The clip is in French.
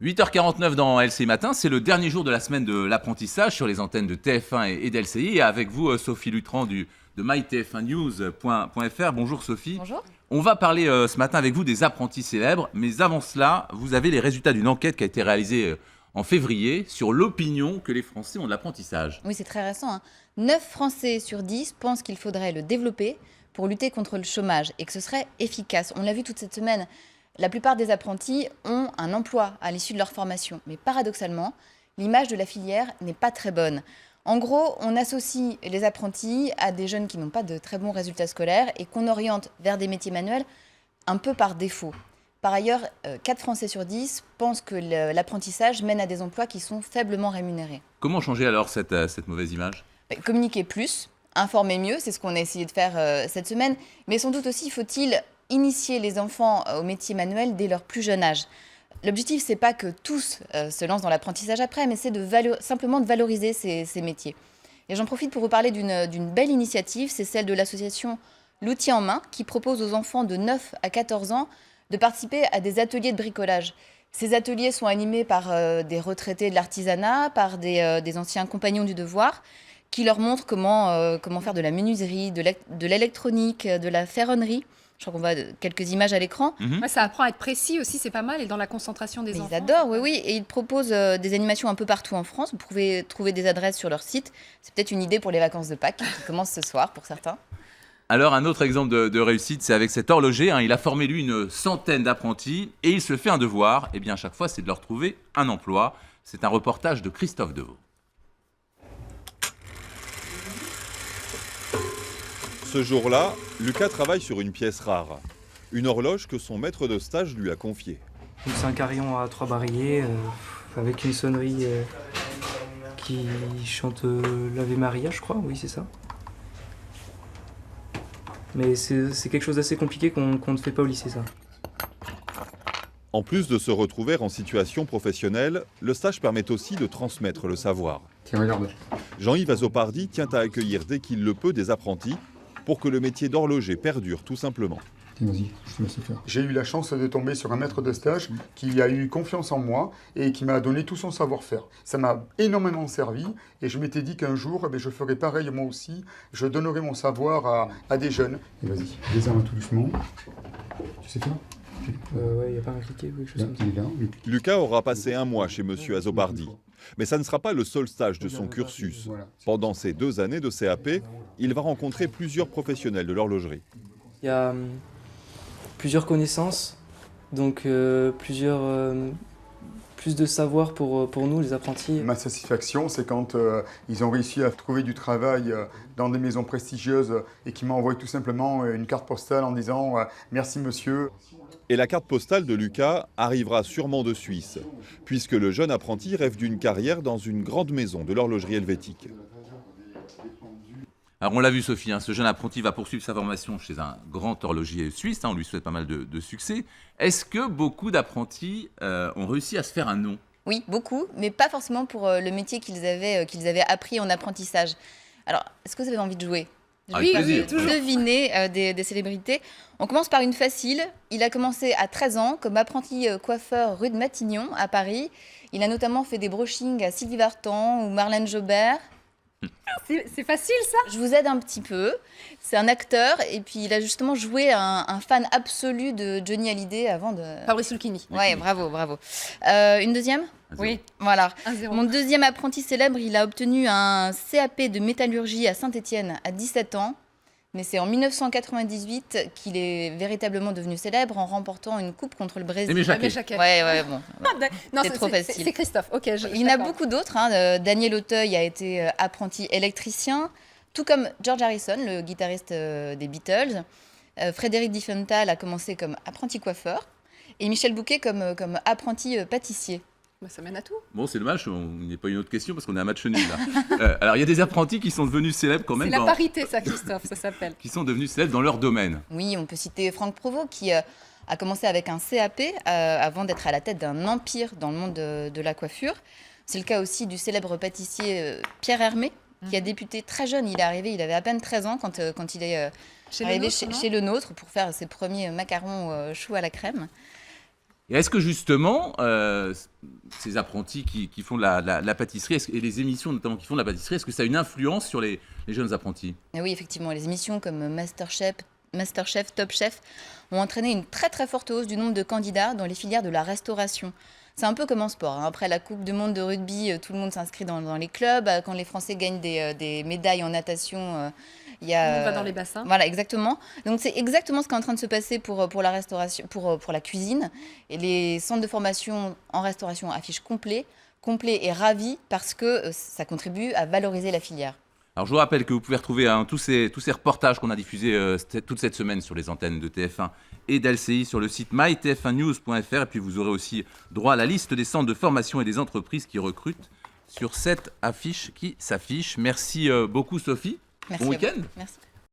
8h49 dans LCI Matin, c'est le dernier jour de la semaine de l'apprentissage sur les antennes de TF1 et d'LCI. Et avec vous, Sophie Lutran de mytf1news.fr. Bonjour Sophie. Bonjour. On va parler ce matin avec vous des apprentis célèbres. Mais avant cela, vous avez les résultats d'une enquête qui a été réalisée en février sur l'opinion que les Français ont de l'apprentissage. Oui, c'est très récent. 9 Français sur 10 pensent qu'il faudrait le développer pour lutter contre le chômage et que ce serait efficace. On l'a vu toute cette semaine. La plupart des apprentis ont un emploi à l'issue de leur formation. Mais paradoxalement, l'image de la filière n'est pas très bonne. En gros, on associe les apprentis à des jeunes qui n'ont pas de très bons résultats scolaires et qu'on oriente vers des métiers manuels un peu par défaut. Par ailleurs, 4 Français sur 10 pensent que l'apprentissage mène à des emplois qui sont faiblement rémunérés. Comment changer alors cette mauvaise image ? Communiquer plus, informer mieux, c'est ce qu'on a essayé de faire cette semaine. Mais sans doute aussi faut-il initier les enfants au métier manuel dès leur plus jeune âge. L'objectif, c'est pas que tous se lancent dans l'apprentissage après, mais c'est simplement de valoriser ces métiers. Et j'en profite pour vous parler d'une belle initiative, c'est celle de l'association L'Outil en Main, qui propose aux enfants de 9 à 14 ans de participer à des ateliers de bricolage. Ces ateliers sont animés par des retraités de l'artisanat, par des anciens compagnons du devoir, qui leur montrent comment faire de la menuiserie, de l'électronique, de la ferronnerie. Je crois qu'on voit quelques images à l'écran. Ouais, ça apprend à être précis aussi, c'est pas mal, et dans la concentration des enfants. Ils adorent, oui. Et ils proposent des animations un peu partout en France. Vous pouvez trouver des adresses sur leur site. C'est peut-être une idée pour les vacances de Pâques, qui commencent ce soir pour certains. Alors, un autre exemple de réussite, c'est avec cet horloger. Il a formé, lui, une centaine d'apprentis et il se fait un devoir. Eh bien, à chaque fois, c'est de leur trouver un emploi. C'est un reportage de Christophe Deveau. Ce jour-là, Lucas travaille sur une pièce rare. Une horloge que son maître de stage lui a confiée. Donc c'est un carillon à 3 barillet avec une sonnerie qui chante l'Ave Maria, je crois, oui c'est ça. Mais c'est quelque chose d'assez compliqué qu'on ne fait pas au lycée, ça. En plus de se retrouver en situation professionnelle, le stage permet aussi de transmettre le savoir. Tiens, regarde. Jean-Yves Azopardi tient à accueillir dès qu'il le peut des apprentis pour que le métier d'horloger perdure tout simplement. Tiens, vas-y, je te laisse faire. J'ai eu la chance de tomber sur un maître de stage qui a eu confiance en moi et qui m'a donné tout son savoir-faire. Ça m'a énormément servi et je m'étais dit qu'un jour, je ferais pareil moi aussi. Je donnerai mon savoir à des jeunes. Et vas-y, désarme tout doucement. Tu sais faire ? Ouais, il n'y a pas un cliquet ou quelque chose comme ça. Il est là. Lucas aura passé un mois chez Monsieur Azopardi. Mais ça ne sera pas le seul stage de son cursus. Pendant ces 2 années de CAP, il va rencontrer plusieurs professionnels de l'horlogerie. Il y a plusieurs connaissances, donc plus de savoir pour nous, les apprentis. Ma satisfaction, c'est quand ils ont réussi à trouver du travail dans des maisons prestigieuses et qui m'ont envoyé tout simplement une carte postale en disant « Merci monsieur ». Et la carte postale de Lucas arrivera sûrement de Suisse, puisque le jeune apprenti rêve d'une carrière dans une grande maison de l'horlogerie helvétique. Alors on l'a vu Sophie, ce jeune apprenti va poursuivre sa formation chez un grand horloger suisse, on lui souhaite pas mal de succès. Est-ce que beaucoup d'apprentis ont réussi à se faire un nom ? Oui, beaucoup, mais pas forcément pour le métier qu'ils avaient appris en apprentissage. Alors, est-ce que vous avez envie de jouer ? Avec plaisir. Deviner des célébrités. On commence par une facile. Il a commencé à 13 ans comme apprenti coiffeur rue de Matignon à Paris. Il a notamment fait des brushings à Sylvie Vartan ou Marlène Jobert. C'est facile ça ? Je vous aide un petit peu. C'est un acteur et puis il a justement joué un fan absolu de Johnny Hallyday avant de... Fabrice Lucchini. Ouais, bravo. Une deuxième ? Oui. Voilà. 1-0. Mon deuxième apprenti célèbre, il a obtenu un CAP de métallurgie à Saint-Étienne à 17 ans. Mais c'est en 1998 qu'il est véritablement devenu célèbre en remportant une coupe contre le Brésil. Aimé Jacquet. Ouais, bon. Non, C'est trop facile. C'est Christophe, ok. Il y en a beaucoup d'autres. Daniel Auteuil a été apprenti électricien, tout comme George Harrison, le guitariste des Beatles. Frédéric Diffenthal a commencé comme apprenti coiffeur. Et Michel Bouquet comme apprenti pâtissier. Bah, ça mène à tout. Bon, c'est dommage, on n'est pas une autre question parce qu'on est à match nul là. Alors il y a des apprentis qui sont devenus célèbres quand même. C'est la parité ça, Christophe, ça s'appelle. Qui sont devenus célèbres dans leur domaine. Oui, on peut citer Franck Provost qui a commencé avec un CAP avant d'être à la tête d'un empire dans le monde de la coiffure. C'est le cas aussi du célèbre pâtissier Pierre Hermé qui a débuté très jeune. Il est arrivé, il avait à peine 13 ans quand il est arrivé chez Le Nôtre pour faire ses premiers macarons choux à la crème. Et est-ce que justement, ces apprentis qui font de la pâtisserie, et les émissions notamment qui font de la pâtisserie, est-ce que ça a une influence sur les jeunes apprentis? Et oui, effectivement, les émissions comme Masterchef, Top Chef ont entraîné une très très forte hausse du nombre de candidats dans les filières de la restauration. C'est un peu comme en sport, hein. Après la Coupe du Monde de rugby, tout le monde s'inscrit dans les clubs. Quand les Français gagnent des médailles en natation, il y a... On va dans les bassins. Voilà, exactement. Donc c'est exactement ce qui est en train de se passer pour la restauration, pour la cuisine. Et les centres de formation en restauration affichent complet et ravis parce que ça contribue à valoriser la filière. Alors je vous rappelle que vous pouvez retrouver tous ces reportages qu'on a diffusés toute cette semaine sur les antennes de TF1 et d'LCI sur le site mytf1news.fr, et puis vous aurez aussi droit à la liste des centres de formation et des entreprises qui recrutent sur cette affiche qui s'affiche. Merci beaucoup Sophie. Merci Bon à vous. week-end. Merci.